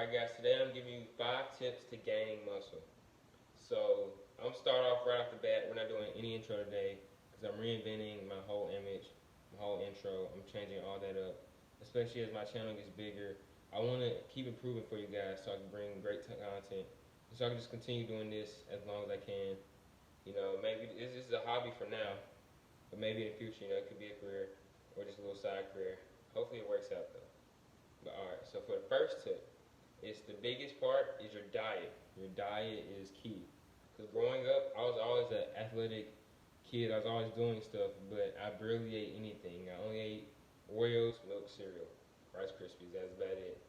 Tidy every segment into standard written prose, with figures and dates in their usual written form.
Alright guys, today I'm giving you 5 tips to gaining muscle. So, I'm gonna start off right off the bat. We're not doing any intro today because I'm reinventing my whole image, my whole intro. I'm changing all that up, especially as my channel gets bigger. I want to keep improving for you guys so I can bring great content. So I can just continue doing this as long as I can. You know, maybe this is a hobby for now, but maybe in the future, you know, it could be a career or just a little side career. Hopefully it works out though. But alright, so for the first tip, it's the biggest part is your diet. Your diet is key. Because growing up, I was always an athletic kid. I was always doing stuff, but I barely ate anything. I only ate Oreos, milk, cereal, Rice Krispies. That's about it.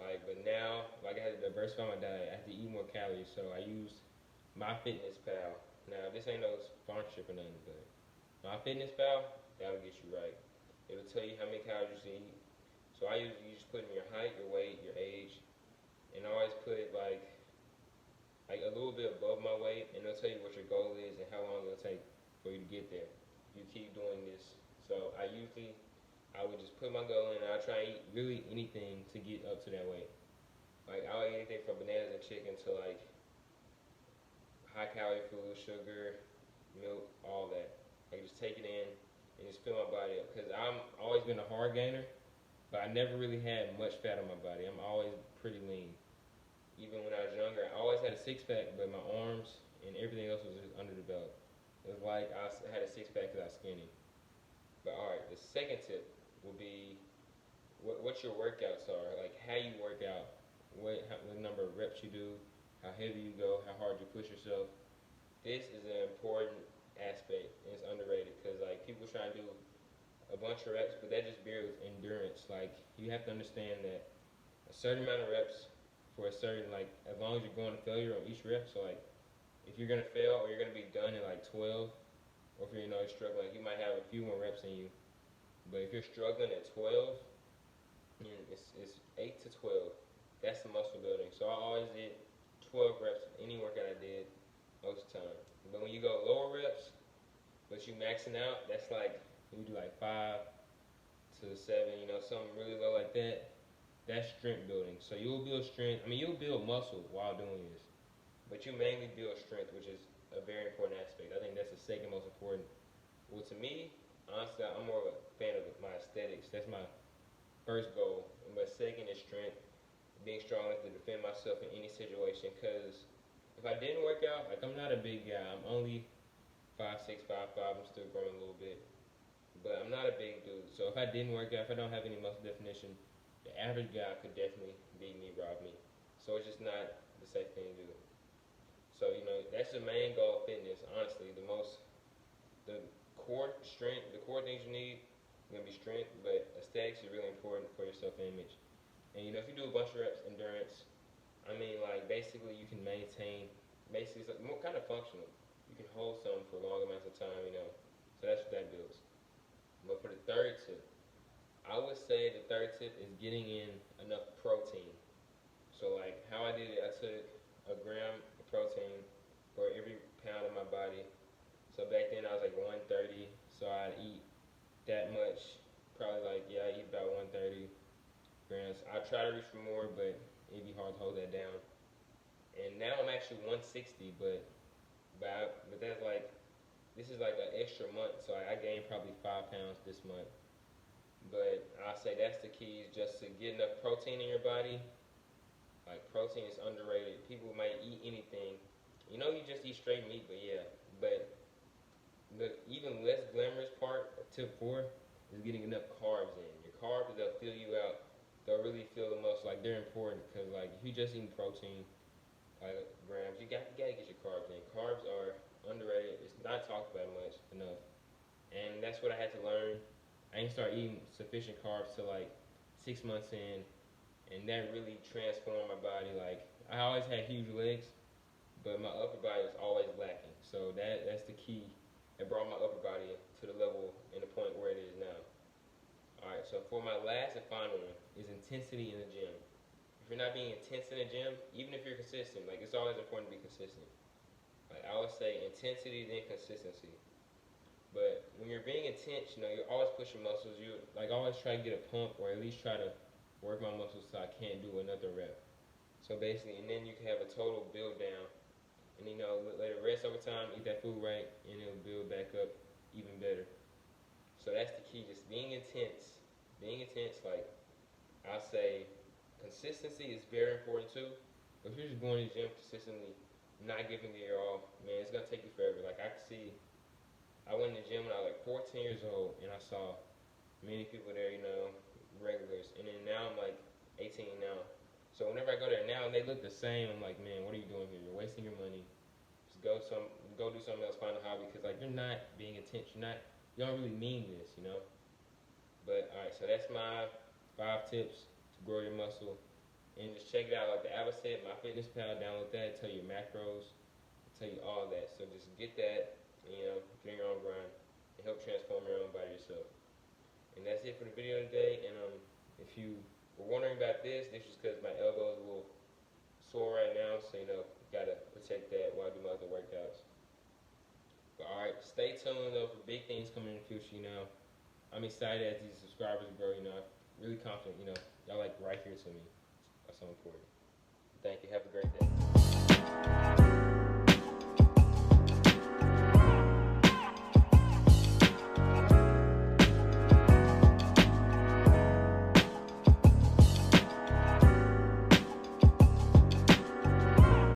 But now, I had to diversify my diet. I have to eat more calories, so I use MyFitnessPal. Now, this ain't no sponsorship or nothing, but MyFitnessPal, that'll get you right. It'll tell you how many calories you should eat. So I usually just put in your height, your weight, your age, and I always put like a little bit above my weight, and it'll tell you what your goal is and how long it'll take for you to get there. You keep doing this. So I would just put my goal in, and I try to eat really anything to get up to that weight. Like I'll eat anything from bananas and chicken to like high calorie food, sugar, milk, all that. I just take it in and just fill my body up. Cause I'm always been a hard gainer, but I never really had much fat on my body. I'm always pretty lean. Even when I was younger, I always had a six pack, but my arms and everything else was just underdeveloped. It was like I had a six pack because I was skinny. But alright, the second tip will be what your workouts are, like how you work out, what number of reps you do, how heavy you go, how hard you push yourself. This is an important aspect and it's underrated because like people try to do a bunch of reps, but that just builds endurance. Like you have to understand that a certain amount of reps for a certain like as long as you're going to failure on each rep. So like if you're gonna fail or you're gonna be done in like 12, or if you're struggling, like, you might have a few more reps in you. But if you're struggling at 12, it's 8 to 12. That's the muscle building. So I always did 12 reps any workout I did most of the time. But when you go lower reps, but you maxing out, that's like you do like 5 to 7, something really low like that. That's strength building. So you'll build strength. I mean, you'll build muscle while doing this, but you mainly build strength, which is a very important aspect. I think that's the second most important. Well, to me, honestly, I'm more of a fan of my aesthetics. That's my first goal. And my second is strength, being strong enough to defend myself in any situation. Because if I didn't work out, like I'm not a big guy. I'm only 5'6", 5'5". I'm still growing a little bit, but I'm not a big dude. So if I didn't work out, if I don't have any muscle definition, the average guy could definitely beat me, rob me. So it's just not the safe thing to do. So that's the main goal of fitness. Honestly, the core strength, the core things you need are gonna be strength, but aesthetics is really important for your self-image. And if you do a bunch of reps, endurance, I mean, like basically you can maintain. Basically, it's like more kind of functional. You can hold something for long amounts of time. So that's what that builds. But for the third tip, I would say the third tip is getting in enough protein. So like how I did it, I took a gram of protein for every pound of my body. So back then I was like 130, so I'd eat that much. Probably I eat about 130 grams. I try to reach for more, but it'd be hard to hold that down. And now I'm actually 160, but that's like this is like an extra month, so I gained probably 5 pounds this month. But I say that's the key, is just to get enough protein in your body. Like protein is underrated. People might eat anything. You just eat straight meat, but yeah. But the even less glamorous part, tip 4, is getting enough carbs in. Your carbs, they'll fill you out. They'll really fill the muscle. Like they're important because like if you just eat protein, like grams, you gotta get your carbs in. Carbs are underrated. It's not talked about much enough, and that's what I had to learn. I didn't start eating sufficient carbs till like 6 months in, and that really transformed my body. Like I always had huge legs, but my upper body was always lacking. So that's the key. It brought my upper body to the level and the point where it is now. Alright, so for my last and final one is intensity in the gym. If you're not being intense in the gym, even if you're consistent, like it's always important to be consistent. Like I would say intensity then consistency. But when you're being intense, you're always pushing muscles. You like always try to get a pump or at least try to work my muscles so I can't do another rep. So basically, and then you can have a total build down, and let it rest over time, eat that food right, and it'll build back up even better. So that's the key, just being intense. Being intense, like I'll say, consistency is very important too. But if you're just going to the gym consistently, not giving it your all, man, it's gonna take you forever. Like I could see, I went in the gym when I was like 14 years old, and I saw many people there, regulars, and then now I'm like 18 now. So whenever I go there now and they look the same, I'm like, man, what are you doing here? You're wasting your money. Just go do something else, find a hobby, because like you're not being intense. You don't really mean this. But all right, so that's my 5 tips to grow your muscle, and just check it out. Like the Abba said, MyFitnessPal, download that. Tell you your macros, tell you all that. So just get that, and, get on your own grind, and help transform your own body yourself. And that's it for the video today. And if you were wondering about this was because my elbow is a little sore right now, so gotta protect that while I do my other workouts. But alright, stay tuned though for big things coming in the future. I'm excited as these subscribers grow. I'm really confident. Y'all like right here to me. That's so important. Thank you. Have a great day.